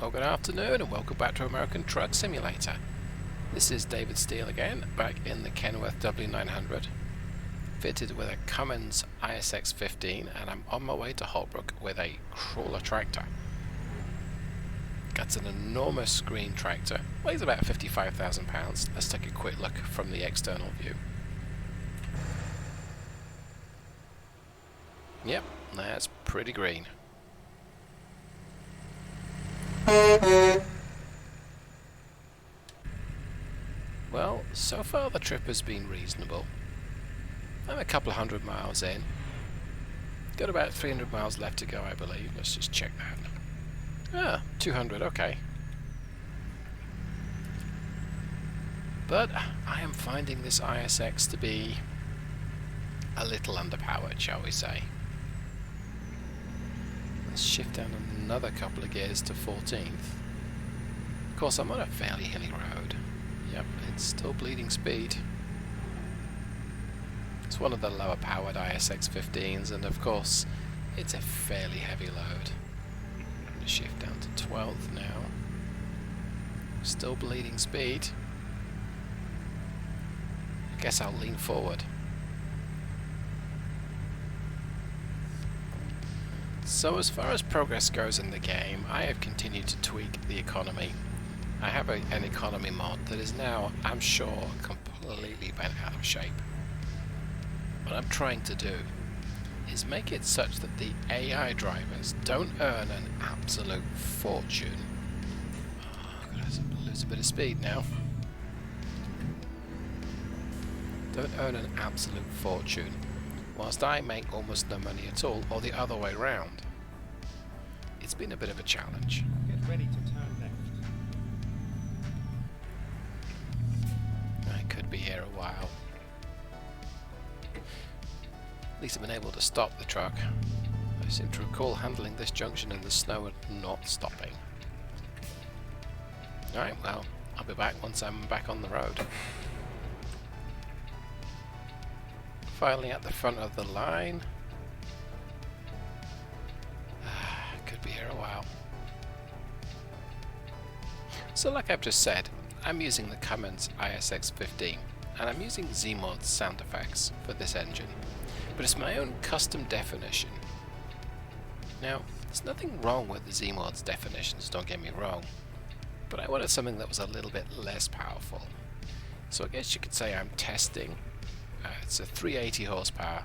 Well, good afternoon and welcome back to American Truck Simulator. This is David Steele again, back in the Kenworth W900, fitted with a Cummins ISX15, and I'm on my way to Holbrook with a crawler tractor. That's an enormous screen tractor, weighs about 55,000 pounds. Let's take a quick look from the external view. Yep, that's pretty green. Well, so far the trip has been reasonable. I'm a couple of 100 miles in. Got about 300 miles left to go, I believe. Let's just check that. 200, okay. But I am finding this ISX to be a little underpowered, shall we say. Let's shift down another couple of gears to 14th. Of course, I'm on a fairly hilly road. Yep, it's still bleeding speed. It's one of the lower powered ISX15s, and of course, it's a fairly heavy load. I'm going to shift down to 12th now. Still bleeding speed. I guess I'll lean forward. So as far as progress goes in the game, I have continued to tweak the economy. I have an economy mod that is now, I'm sure, completely bent out of shape. What I'm trying to do is make it such that the AI drivers don't earn an absolute fortune. I'm going to lose a bit of speed now. Don't earn an absolute fortune, whilst I make almost no money at all, or the other way round. It's been a bit of a challenge. Get ready to turn left. I could be here a while. At least I've been able to stop the truck. I seem to recall handling this junction in the snow and not stopping. Alright, well, I'll be back once I'm back on the road. Finally at the front of the line. Could be here a while. So like I've just said, I'm using the Cummins ISX15, and I'm using Zeemods sound effects for this engine, but it's my own custom definition. Now, there's nothing wrong with the Zeemods definitions, don't get me wrong, but I wanted something that was a little bit less powerful. So I guess you could say I'm testing. It's a 380 horsepower,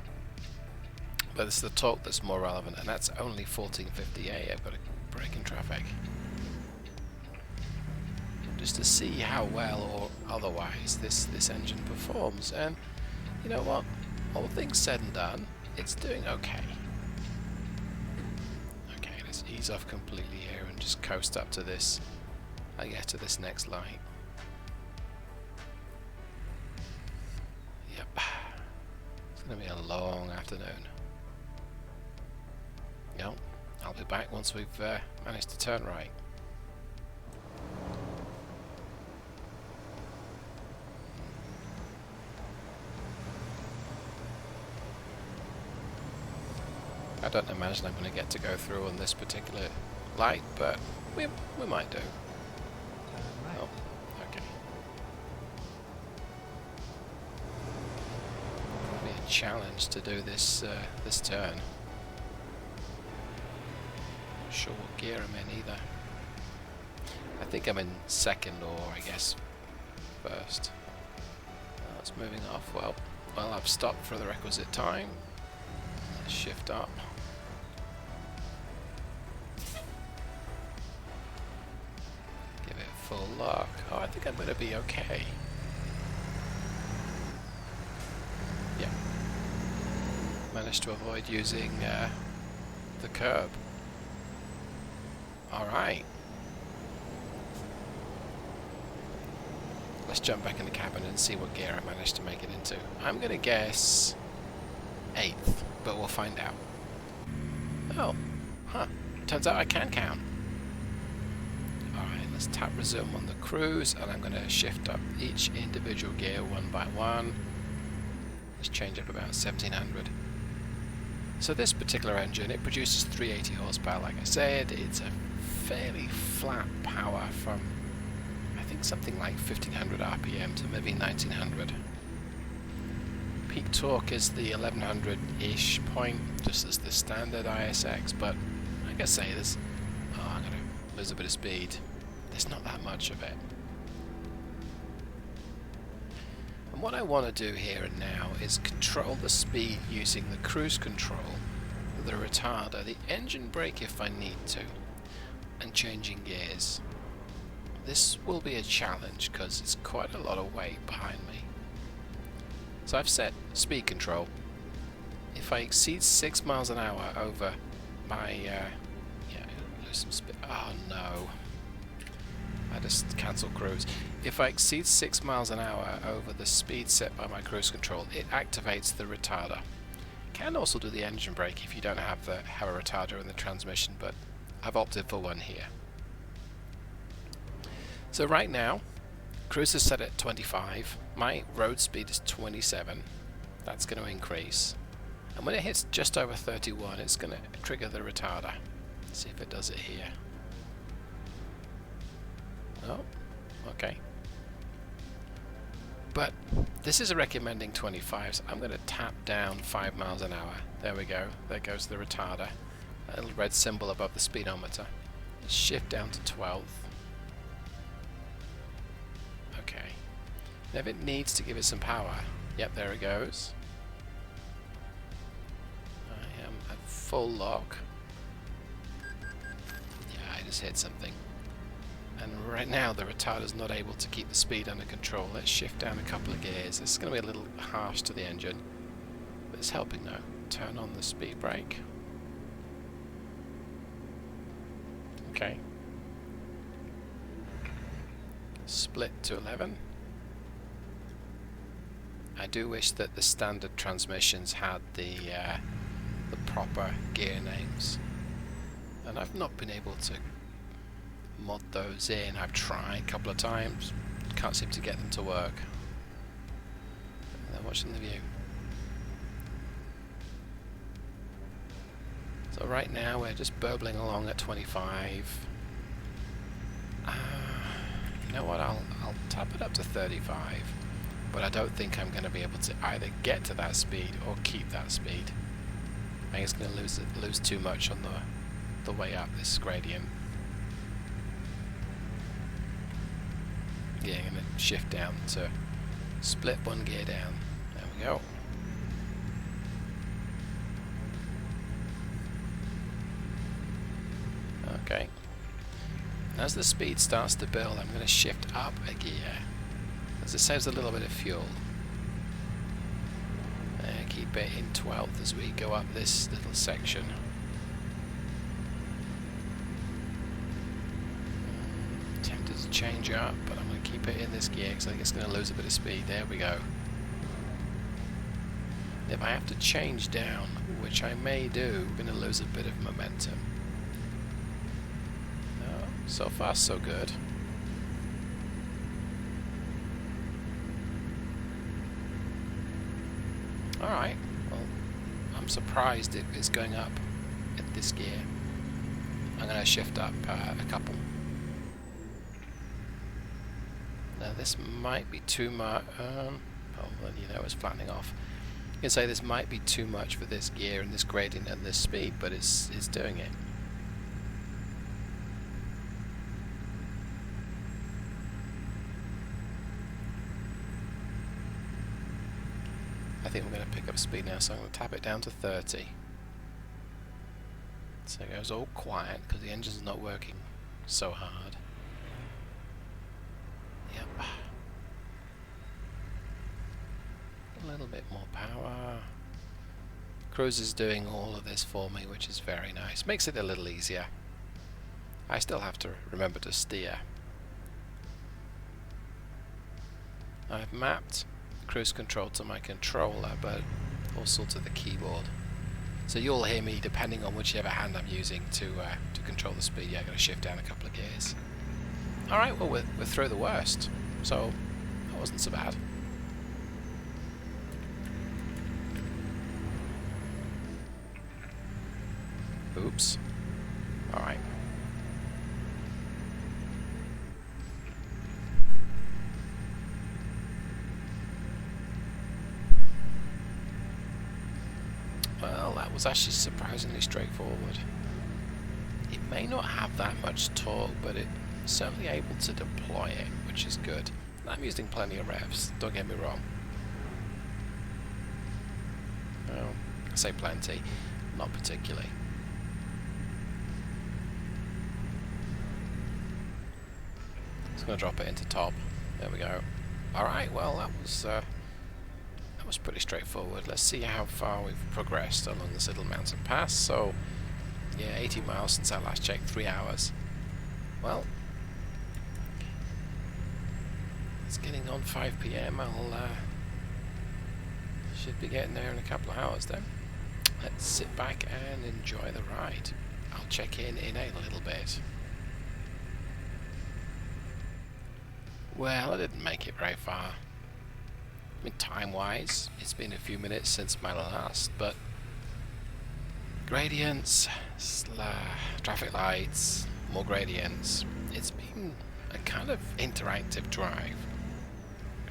but it's the torque that's more relevant, and that's only 1458. I've got to brake in traffic. Just to see how well or otherwise this engine performs, and you know what? All things said and done, it's doing okay. Okay, let's ease off completely here and just coast up to this. I get to this next light. Yep. It's going to be a long afternoon. No, I'll be back once we've managed to turn right. I don't imagine I'm going to get to go through on this particular light, but we might do. Oh, okay. It'll be a challenge to do this this turn. Not sure what gear I'm in either. I think I'm in second, or I guess first. Oh, it's moving off. Well, I've stopped for the requisite time. Let's shift up. Give it a full lock. Oh, I think I'm going to be okay. Yeah. Managed to avoid using the curb. Alright. Let's jump back in the cabin and see what gear I managed to make it into. I'm going to guess 8th, but we'll find out. Oh, turns out I can count. Alright, let's tap resume on the cruise, and I'm going to shift up each individual gear one by one. Let's change up about 1700. So this particular engine, it produces 380 horsepower, like I said. It's a fairly flat power from, I think, something like 1500 RPM to maybe 1900. Peak torque is the 1100-ish point, just as the standard ISX, but like I say, there's... Oh, I'm going to lose a bit of speed. There's not that much of it. And what I want to do here and now is control the speed using the cruise control, the retarder, the engine brake if I need to, and changing gears. This will be a challenge because it's quite a lot of weight behind me. So I've set speed control. If I exceed 6 miles an hour over my, lose some speed. Oh no. I just cancel cruise. If I exceed 6 miles an hour over the speed set by my cruise control, it activates the retarder. Can also do the engine brake if you don't have a retarder in the transmission, but I've opted for one here. So right now, cruise is set at 25. My road speed is 27. That's going to increase. And when it hits just over 31, it's going to trigger the retarder. Let's see if it does it here. Oh, okay. But this is recommending 25, so I'm going to tap down 5 miles an hour. There we go. There goes the retarder. A little red symbol above the speedometer. Shift down to 12. Okay. Now if it needs to give it some power, yep, there it goes. I am at full lock. Yeah, I just hit something. And right now the retarder's not able to keep the speed under control. Let's shift down a couple of gears. This is going to be a little harsh to the engine, but it's helping now. Turn on the speed brake. Okay. Split to 11. I do wish that the standard transmissions had the proper gear names, and I've not been able to mod those in. I've tried a couple of times, can't seem to get them to work. And they're watching the view. So right now we're just burbling along at 25. You know what, I'll tap it up to 35, but I don't think I'm going to be able to either get to that speed or keep that speed. I think it's going to lose too much on the way up this gradient. Yeah, I'm going to shift down to split one gear down. There we go. Okay. As the speed starts to build, I'm going to shift up a gear, as it saves a little bit of fuel. Keep it in 12th as we go up this little section. Tempted to change up, but I'm going to keep it in this gear because I think it's going to lose a bit of speed. There we go. If I have to change down, which I may do, I'm going to lose a bit of momentum. No, so far so good. Alright, well, I'm surprised it's going up in this gear. I'm going to shift up a couple. Now this might be too much. Oh, well, you know, it's flattening off. You can say this might be too much for this gear and this gradient and this speed, but it's doing it. I think we're going to pick up speed now, so I'm going to tap it down to 30. So it goes all quiet because the engine's not working so hard. Yep. A little bit more power. Cruise is doing all of this for me, which is very nice. Makes it a little easier. I still have to remember to steer. I've mapped cruise control to my controller, but also to the keyboard. So you'll hear me, depending on whichever hand I'm using to control the speed. Yeah, I'm going to shift down a couple of gears. Alright, well we're through the worst, so that wasn't so bad. Oops. Alright. was actually surprisingly straightforward. It may not have that much torque, but it's certainly able to deploy it, which is good. I'm using plenty of revs, don't get me wrong. Well, I say plenty, not particularly. Just going to drop it into top. There we go. Alright, well that was pretty straightforward. Let's see how far we've progressed along this little mountain pass. So, yeah, 80 miles since I last checked, 3 hours. Well, it's getting on 5 PM. Should be getting there in a couple of hours then. Let's sit back and enjoy the ride. I'll check in a little bit. Well, I didn't make it very far. I mean, time-wise, it's been a few minutes since my last, but gradients, traffic lights, more gradients. It's been a kind of interactive drive.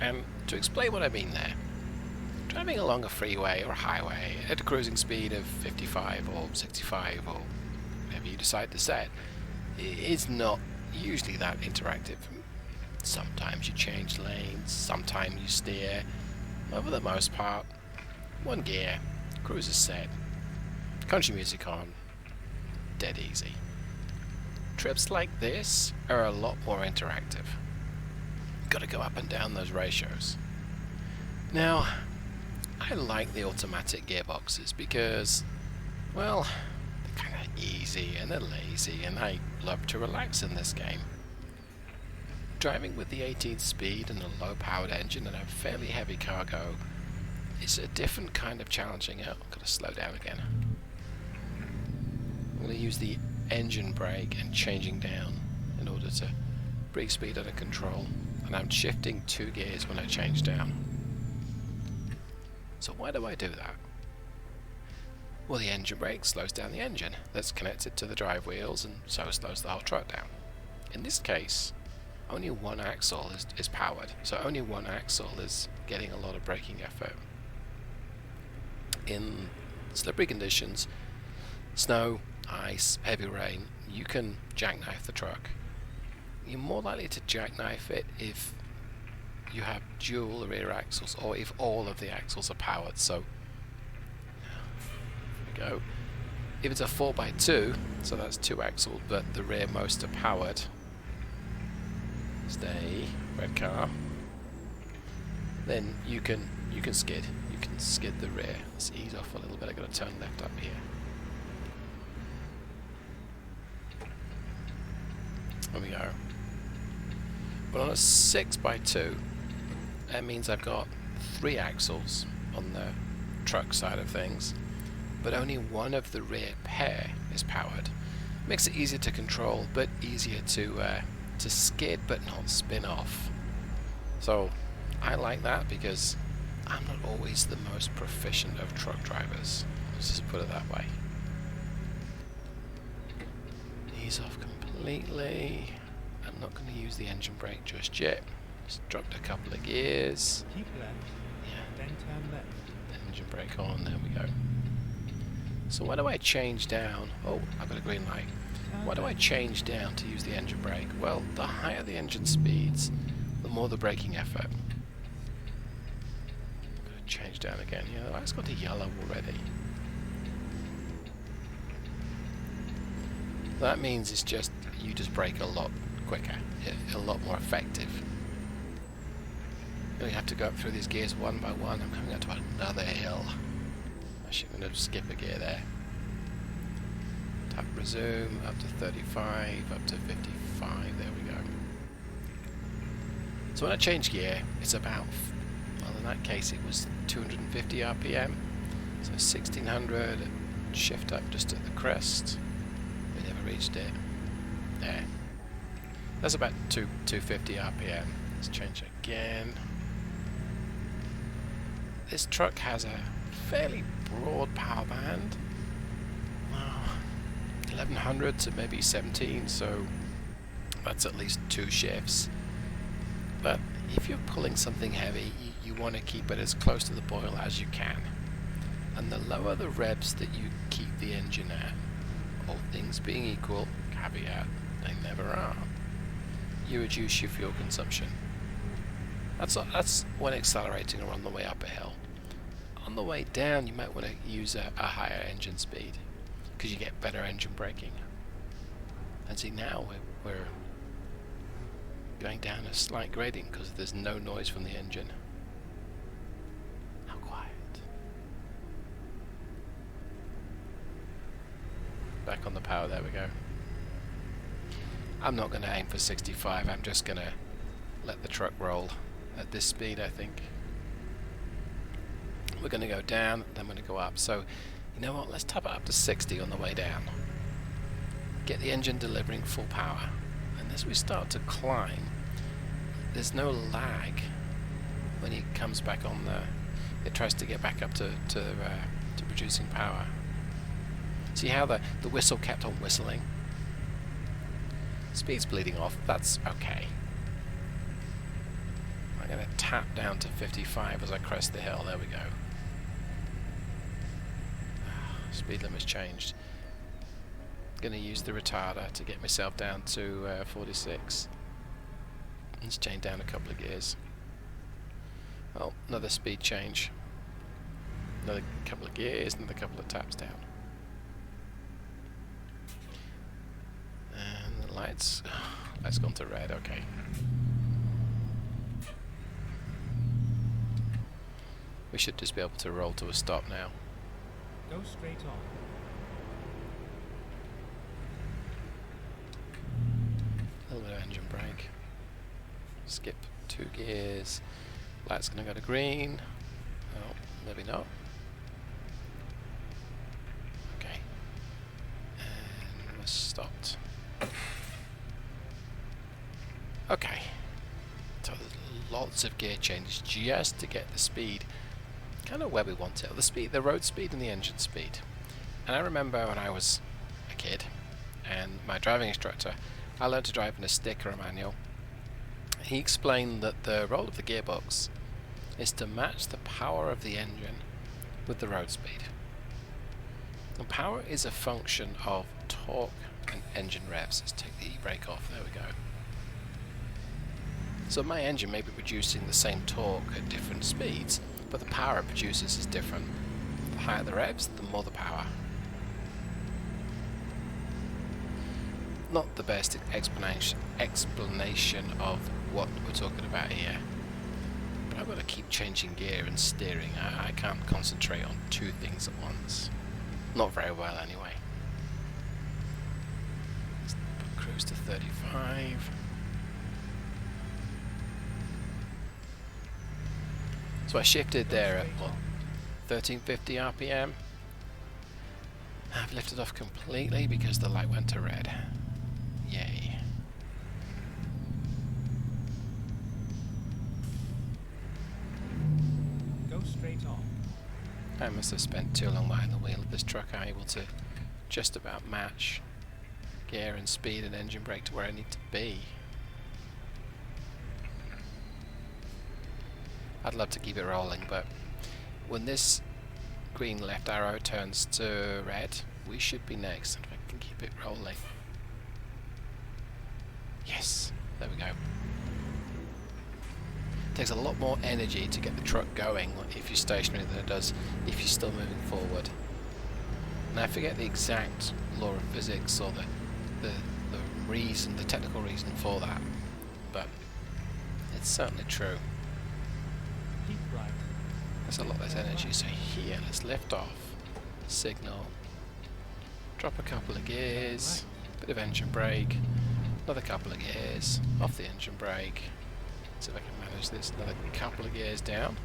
And to explain what I mean there, driving along a freeway or a highway at a cruising speed of 55 or 65 or whatever you decide to set is not usually that interactive. Sometimes you change lanes, sometimes you steer. Over the most part, one gear, cruise is set, country music on, dead easy. Trips like this are a lot more interactive. You've got to go up and down those ratios. Now, I like the automatic gearboxes because, well, they're kind of easy and they're lazy, and I love to relax in this game. Driving with the 18 speed and a low-powered engine and a fairly heavy cargo is a different kind of challenging. Oh, I've got to slow down again. I'm going to use the engine brake and changing down in order to bring speed under control, and I'm shifting 2 gears when I change down. So why do I do that? Well, the engine brake slows down the engine that's connected to the drive wheels, and so slows the whole truck down. In this case, only one axle is powered, so only one axle is getting a lot of braking effort. In slippery conditions, snow, ice, heavy rain, you can jackknife the truck. You're more likely to jackknife it if you have dual rear axles or if all of the axles are powered. So, there we go. If it's a 4x2, so that's 2 axles, but the rear most are powered. Stay, red car. Then you can skid. You can skid the rear. Let's ease off a little bit. I've got to turn left up here. There we go. But on a 6x2, that means I've got 3 axles on the truck side of things, but only one of the rear pair is powered. Makes it easier to control, but easier to skid but not spin off. So I like that because I'm not always the most proficient of truck drivers. Let's just put it that way. Ease off completely. I'm not going to use the engine brake just yet. Just dropped a couple of gears. Keep left. Yeah. Then turn left. Engine brake on. There we go. So why do I change down? Oh, I've got a green light. Why do I change down to use the engine brake? Well, the higher the engine speeds, the more the braking effort. Gotta change down again. Yeah, the light's gone to yellow already. That means it's just, you just brake a lot quicker, a lot more effective. You have to go up through these gears one by one. I'm coming up to another hill. Actually, I'm going to skip a gear there. Tap resume, up to 35, up to 55, there we go. So when I change gear, it's about, well in that case it was 250 RPM, so 1600, shift up just at the crest, we never reached it, there. That's about 250 RPM, let's change again. This truck has a fairly broad power band. 1100 to maybe 17, so that's at least 2 shifts. But if you're pulling something heavy, you want to keep it as close to the boil as you can. And the lower the revs that you keep the engine at, all things being equal, caveat, they never are, you reduce your fuel consumption. That's when accelerating or on the way up a hill. On the way down, you might want to use a higher engine speed because you get better engine braking. And see, now we're going down a slight grading because there's no noise from the engine. How quiet. Back on the power, there we go. I'm not going to aim for 65, I'm just going to let the truck roll at this speed, I think. We're going to go down, then we're going to go up. So, you know what, let's tap it up to 60 on the way down. Get the engine delivering full power. And as we start to climb, there's no lag when it comes back on it tries to get back up to producing power. See how the whistle kept on whistling? Speed's bleeding off, that's okay. I'm going to tap down to 55 as I crest the hill, there we go. Speed limit's changed. Going to use the retarder to get myself down to 46. Let's change down a couple of gears. Oh, another speed change. Another couple of gears, another couple of taps down. And the lights gone to red, okay. We should just be able to roll to a stop now. Go straight on. A little bit of engine brake. Skip 2 gears. Light's going to go to green. Oh, maybe not. Okay. And we're stopped. Okay. So there's lots of gear changes just to get the speed kind of where we want it. The road speed and the engine speed. And I remember when I was a kid and my driving instructor, I learned to drive in a stick or a manual. He explained that the role of the gearbox is to match the power of the engine with the road speed. And power is a function of torque and engine revs. Let's take the e-brake off, there we go. So my engine may be producing the same torque at different speeds, but the power it produces is different. The higher the revs, the more the power. Not the best explanation of what we're talking about here. But I've got to keep changing gear and steering. I can't concentrate on 2 things at once. Not very well anyway. Let's cruise to 35. So I shifted there at what, 1350 RPM. I've lifted off completely because the light went to red. Yay. Go straight on. I must have spent too long behind the wheel of this truck. I'm able to just about match gear and speed and engine brake to where I need to be. I'd love to keep it rolling, but when this green left arrow turns to red, we should be next, and if I can keep it rolling. Yes, there we go. It takes a lot more energy to get the truck going if you're stationary than it does if you're still moving forward. And I forget the exact law of physics or the reason, the technical reason for that, but it's certainly true. Keep right. There's a lot less energy, so here, let's lift off, signal, drop a couple of gears, bit of engine brake, another couple of gears, off the engine brake, see if I can manage this, another couple of gears down,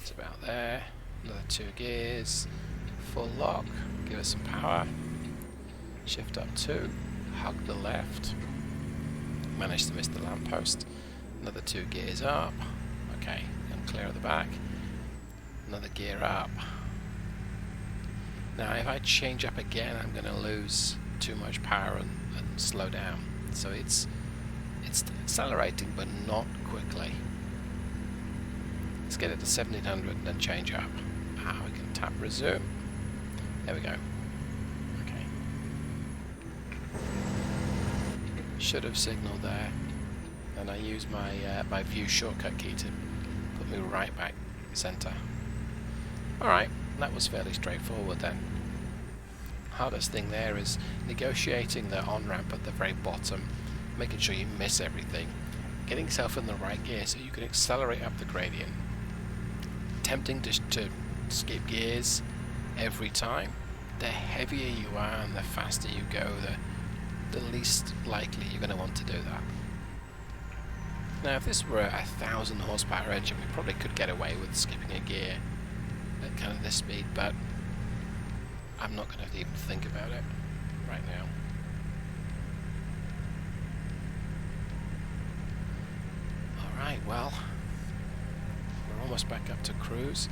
it's about there, another 2 gears, full lock, give it some power, shift up 2, hug the left, managed to miss the lamppost, another 2 gears up, okay, I'm clear of the back, another gear up. Now if I change up again I'm going to lose too much power and slow down, so it's accelerating but not quickly. Let's get it to 1700 and then change up. We can tap resume. There we go. Okay. Should have signaled there, and I use my my view shortcut key to put me right back center. Alright, that was fairly straightforward then. Hardest thing there is negotiating the on-ramp at the very bottom, making sure you miss everything, getting yourself in the right gear so you can accelerate up the gradient. Tempting to skip gears every time. The heavier you are and the faster you go, the least likely you're going to want to do that. Now if this were a 1,000 horsepower engine, we probably could get away with skipping a gear at kind of this speed, but I'm not going to even think about it right now. Alright, well, we're almost back up to cruise.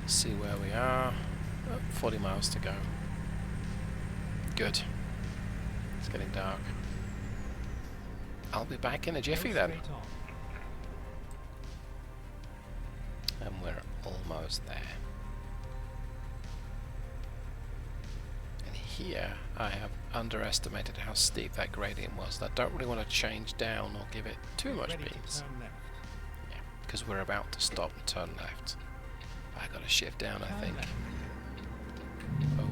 Let's see where we are. Oh, 40 miles to go. Good. It's getting dark. I'll be back in a jiffy then. And we're almost there. And here I have underestimated how steep that gradient was. I don't really want to change down or give it too much beams. Yeah, because we're about to stop and turn left. I got to shift down, I think. Oh.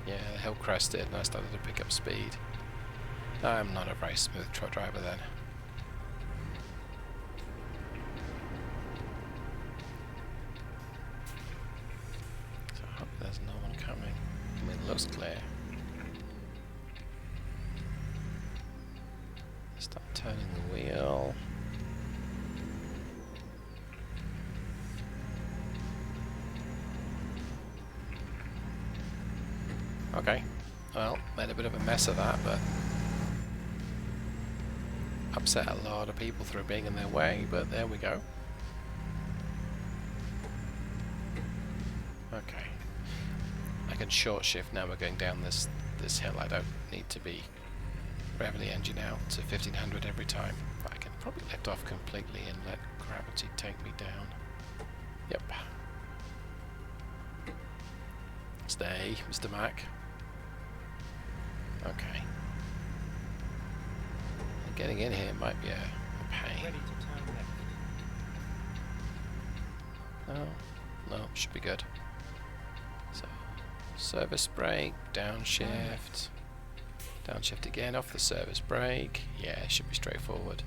Yeah, the hill crested and I started to pick up speed. I'm not a very smooth truck driver then. So I hope there's no one coming. I mean, it looks clear. Start turning the wheel. Okay, well, made a bit of a mess of that, but upset a lot of people through being in their way, but there we go. Okay, I can short shift now. We're going down this hill. I don't need to be revving the engine out to 1500 every time. But I can probably lift off completely and let gravity take me down. Yep. Stay, Mr. Mac. Okay. Getting in here might be a pain. Ready to turn left. No, should be good. So, service brake, downshift. Downshift again off the service brake. Yeah, it should be straightforward.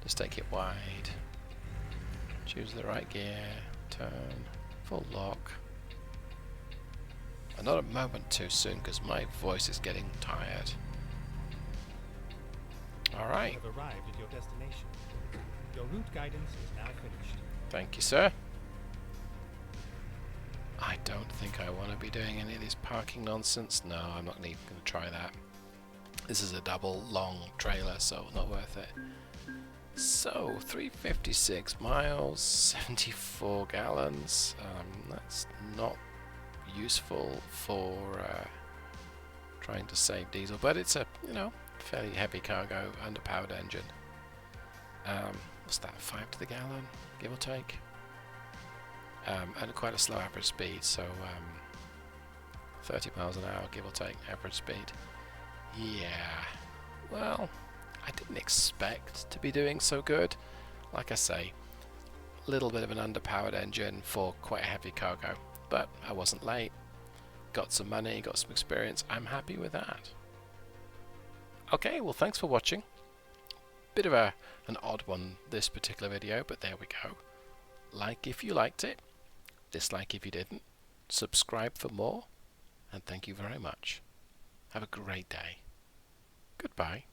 Just take it wide. Choose the right gear. Turn. Full lock. And not a moment too soon because my voice is getting tired. Alright. You have arrived at your destination. Your route guidance is now finished. Thank you, sir. I don't think I want to be doing any of this parking nonsense. No, I'm not even going to try that. This is a double long trailer, so not worth it. So, 356 miles, 74 gallons. That's not useful for trying to save diesel, but it's a, fairly heavy cargo, underpowered engine. What's that, 5 to the gallon, give or take? And quite a slow average speed, so 30 miles an hour, give or take, average speed. Yeah, well, I didn't expect to be doing so good. Like I say, a little bit of an underpowered engine for quite a heavy cargo, but I wasn't late. Got some money, got some experience. I'm happy with that. Okay, well, thanks for watching. Bit of an odd one, this particular video, but there we go. Like if you liked it, dislike if you didn't, subscribe for more, and thank you very much. Have a great day. Goodbye.